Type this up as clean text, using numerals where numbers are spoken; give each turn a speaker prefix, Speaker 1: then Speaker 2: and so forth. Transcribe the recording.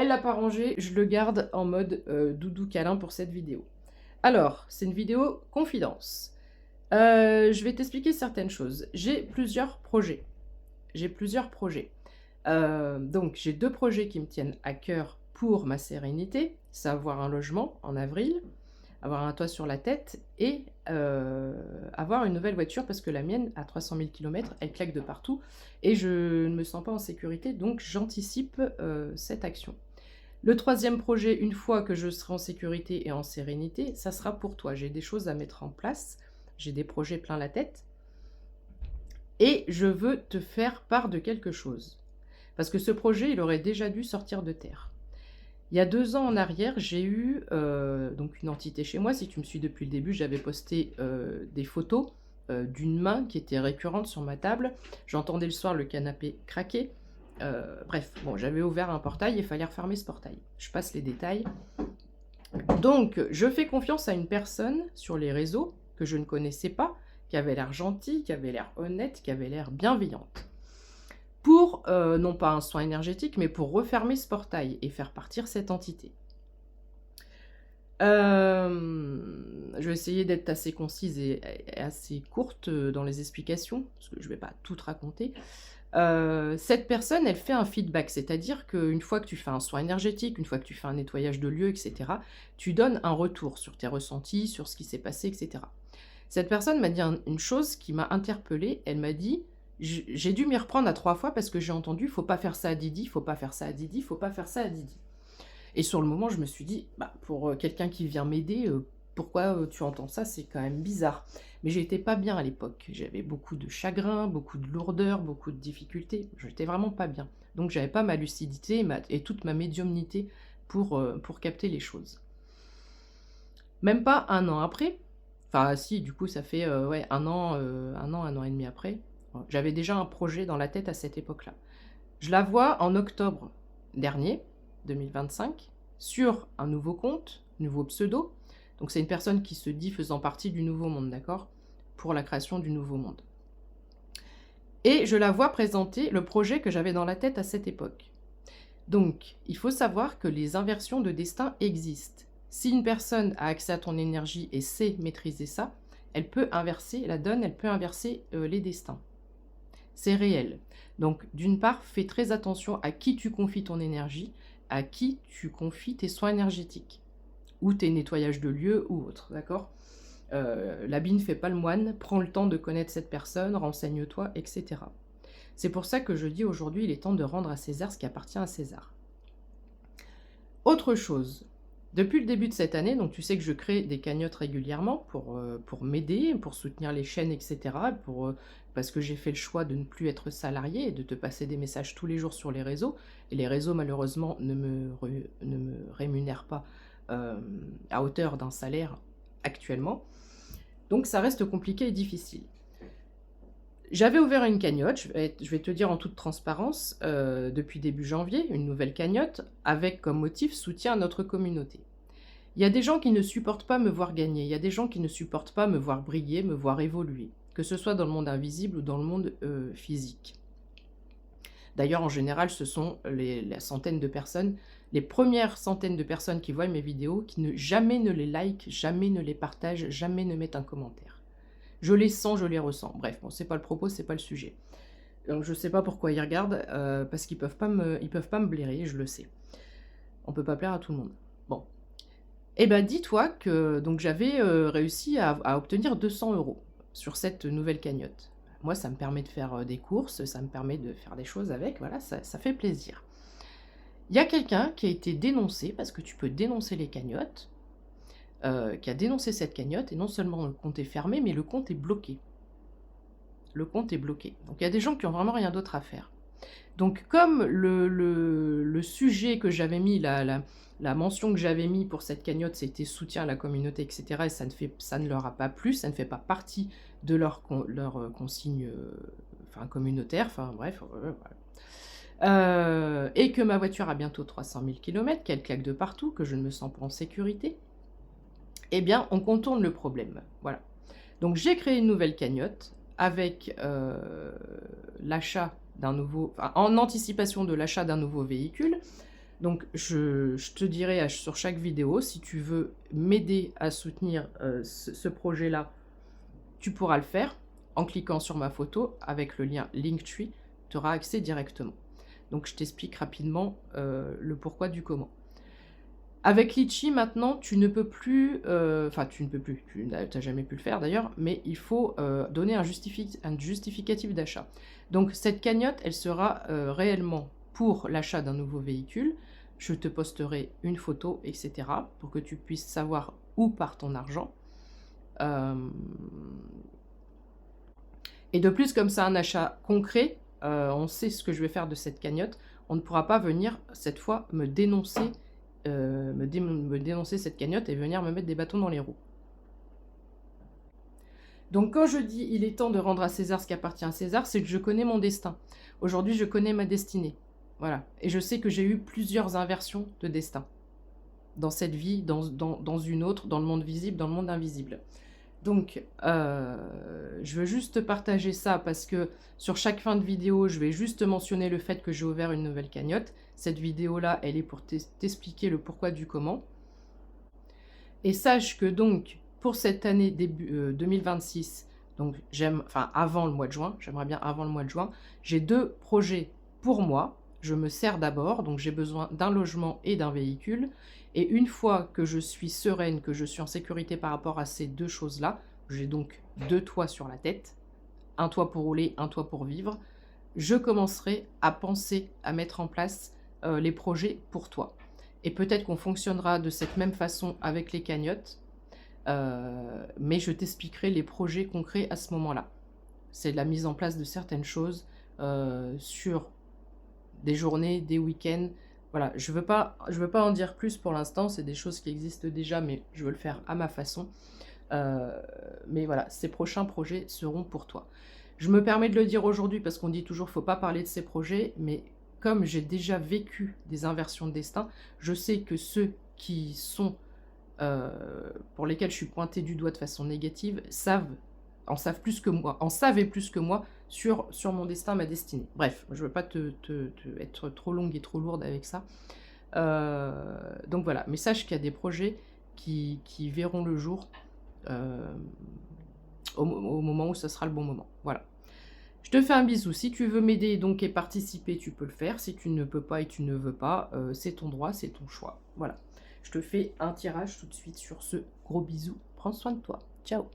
Speaker 1: Elle l'a pas rangé, je le garde en mode, doudou câlin pour cette vidéo. Alors, c'est une vidéo confidence. Je vais t'expliquer certaines choses. J'ai plusieurs projets. J'ai plusieurs projets. Donc j'ai 2 projets qui me tiennent à cœur pour ma sérénité, c'est avoir un logement en avril, avoir un toit sur la tête et avoir une nouvelle voiture parce que la mienne, à 300 000 km, elle claque de partout et je ne me sens pas en sécurité, donc j'anticipe, cette action. Le 3e projet, une fois que je serai en sécurité et en sérénité, ça sera pour toi. J'ai des choses à mettre en place, j'ai des projets plein la tête et je veux te faire part de quelque chose. Parce que ce projet, il aurait déjà dû sortir de terre. Il y a 2 ans en arrière, j'ai eu, donc une entité chez moi. Si tu me suis depuis le début, j'avais posté, des photos, d'une main qui était récurrente sur ma table. J'entendais le soir le canapé craquer. Bref, bon, j'avais ouvert un portail, il fallait refermer ce portail. Je passe les détails. Donc, je fais confiance à une personne sur les réseaux que je ne connaissais pas, qui avait l'air gentille, qui avait l'air honnête, qui avait l'air bienveillante. Pour, non pas un soin énergétique, mais pour refermer ce portail et faire partir cette entité. Je vais essayer d'être assez concise et assez courte, dans les explications, parce que je ne vais pas tout te raconter. Cette personne, elle fait un feedback, c'est-à-dire qu'une fois que tu fais un soin énergétique, une fois que tu fais un nettoyage de lieu et cetera, tu donnes un retour sur tes ressentis, sur ce qui s'est passé et cetera. Cette personne m'a dit une chose qui m'a interpellée, elle m'a dit: J'ai dû m'y reprendre à 3 fois parce que j'ai entendu: "Faut pas faire ça à Didi, faut pas faire ça à Didi, faut pas faire ça à Didi"». Et sur le moment, je me suis dit: «Bah, pour, quelqu'un qui vient m'aider, pourquoi, tu entends ça? C'est quand même bizarre». Mais j'étais pas bien à l'époque. J'avais beaucoup de chagrin, beaucoup de lourdeur, beaucoup de difficultés. J'étais vraiment pas bien. Donc j'avais pas ma lucidité et toute ma médiumnité pour capter les choses. Même pas un an après, enfin si, du coup ça fait, ouais 1 an et demi après, j'avais déjà un projet dans la tête à cette époque-là. Je la vois en octobre dernier, 2025, sur un nouveau compte, nouveau pseudo. Donc c'est une personne qui se dit faisant partie du Nouveau Monde, d'accord? Pour la création du Nouveau Monde. Et je la vois présenter le projet que j'avais dans la tête à cette époque. Donc, il faut savoir que les inversions de destin existent. Si une personne a accès à ton énergie et sait maîtriser ça, elle peut inverser la donne, elle peut inverser, les destins. C'est réel. Donc, d'une part, fais très attention à qui tu confies ton énergie, à qui tu confies tes soins énergétiques, ou tes nettoyages de lieux ou autres, d'accord? L'habit ne fait pas le moine, prends le temps de connaître cette personne, renseigne-toi, et cetera. C'est pour ça que je dis aujourd'hui, il est temps de rendre à César ce qui appartient à César. Autre chose, depuis le début de cette année, donc tu sais que je crée des cagnottes régulièrement pour m'aider, pour soutenir les chaînes, et cetera, parce que j'ai fait le choix de ne plus être salariée et de te passer des messages tous les jours sur les réseaux. Et les réseaux, malheureusement, ne me rémunèrent pas à hauteur d'un salaire actuellement. Donc ça reste compliqué et difficile. J'avais ouvert une cagnotte, je vais te dire en toute transparence, depuis début janvier, une nouvelle cagnotte, avec comme motif soutien à notre communauté. Il y a des gens qui ne supportent pas me voir gagner, il y a des gens qui ne supportent pas me voir briller, me voir évoluer, que ce soit dans le monde invisible ou dans le monde physique. D'ailleurs, en général, ce sont la centaine de personnes, les premières centaines de personnes qui voient mes vidéos, qui jamais ne les like, jamais ne les partagent, jamais ne mettent un commentaire. Je les sens, je les ressens. Bref, bon, c'est pas le propos, c'est pas le sujet. Donc je sais pas pourquoi ils regardent, parce qu'ils peuvent pas me blairer, je le sais. On peut pas plaire à tout le monde. Bon. Eh ben, dis-toi que donc j'avais réussi à obtenir 200 € sur cette nouvelle cagnotte. Moi, ça me permet de faire des courses, ça me permet de faire des choses avec, voilà, ça fait plaisir. Il y a quelqu'un qui a été dénoncé, parce que tu peux dénoncer les cagnottes, qui a dénoncé cette cagnotte, et non seulement le compte est fermé, mais le compte est bloqué. Le compte est bloqué. Donc il y a des gens qui ont vraiment rien d'autre à faire. Donc comme le sujet que j'avais mis, la mention que j'avais mis pour cette cagnotte, c'était soutien à la communauté, etc. Et ça ne leur a pas plu, ça ne fait pas partie de leur consigne enfin, communautaire, enfin bref, voilà. Et que ma voiture a bientôt 300 000 km, qu'elle claque de partout, que je ne me sens pas en sécurité, eh bien on contourne le problème. Voilà. Donc j'ai créé une nouvelle cagnotte avec l'achat d'un nouveau, enfin, en anticipation de l'achat d'un nouveau véhicule. Donc je te dirai sur chaque vidéo, si tu veux m'aider à soutenir, ce projet-là, tu pourras le faire en cliquant sur ma photo avec le lien Linktree, tu auras accès directement. Donc je t'explique rapidement, le pourquoi du comment. Avec Litchi maintenant, tu ne peux plus, enfin tu ne peux plus, tu n'as jamais pu le faire d'ailleurs, mais il faut, donner un justificatif d'achat. Donc cette cagnotte, elle sera, réellement pour l'achat d'un nouveau véhicule. Je te posterai une photo et cetera pour que tu puisses savoir où part ton argent. Hem Et de plus, comme c'est un achat concret, on sait ce que je vais faire de cette cagnotte. On ne pourra pas venir cette fois me dénoncer, me dénoncer cette cagnotte et venir me mettre des bâtons dans les roues. Donc quand je dis: «Il est temps de rendre à César ce qui appartient à César», c'est que je connais mon destin. Aujourd'hui, je connais ma destinée. Voilà, et je sais que j'ai eu plusieurs inversions de destin. Dans cette vie, dans une autre, dans le monde visible, dans le monde invisible. Donc, je veux juste partager ça parce que sur chaque fin de vidéo, je vais juste mentionner le fait que j'ai ouvert une nouvelle cagnotte. Cette vidéo-là, elle est pour t'expliquer le pourquoi du comment. Et sache que donc, pour cette année début 2026, donc enfin avant le mois de juin, j'aimerais bien avant le mois de juin, j'ai 2 projets pour moi. Je me sers d'abord, donc j'ai besoin d'un logement et d'un véhicule. Et une fois que je suis sereine, que je suis en sécurité par rapport à ces 2 choses-là, j'ai donc 2 toits sur la tête, un toit pour rouler, un toit pour vivre, je commencerai à penser à mettre en place, les projets pour toi. Et peut-être qu'on fonctionnera de cette même façon avec les cagnottes, mais je t'expliquerai les projets concrets à ce moment-là. C'est la mise en place de certaines choses, sur des journées, des week-ends. Voilà, je veux pas en dire plus pour l'instant, c'est des choses qui existent déjà, mais je veux le faire à ma façon. Mais voilà, ces prochains projets seront pour toi. Je me permets de le dire aujourd'hui parce qu'on dit toujours: «Faut pas parler de ces projets», mais comme j'ai déjà vécu des inversions de destin, je sais que ceux qui sont, pour lesquels je suis pointée du doigt de façon négative, en savent plus que moi, en savaient plus que moi sur mon destin, ma destinée. Bref, je veux pas être trop longue et trop lourde avec ça. Donc voilà, mais sache qu'il y a des projets qui verront le jour, au moment où ce sera le bon moment. Voilà. Je te fais un bisou. Si tu veux m'aider donc et participer, tu peux le faire. Si tu ne peux pas et tu ne veux pas, c'est ton droit, c'est ton choix. Voilà. Je te fais un tirage tout de suite sur ce. Gros bisou. Prends soin de toi. Ciao.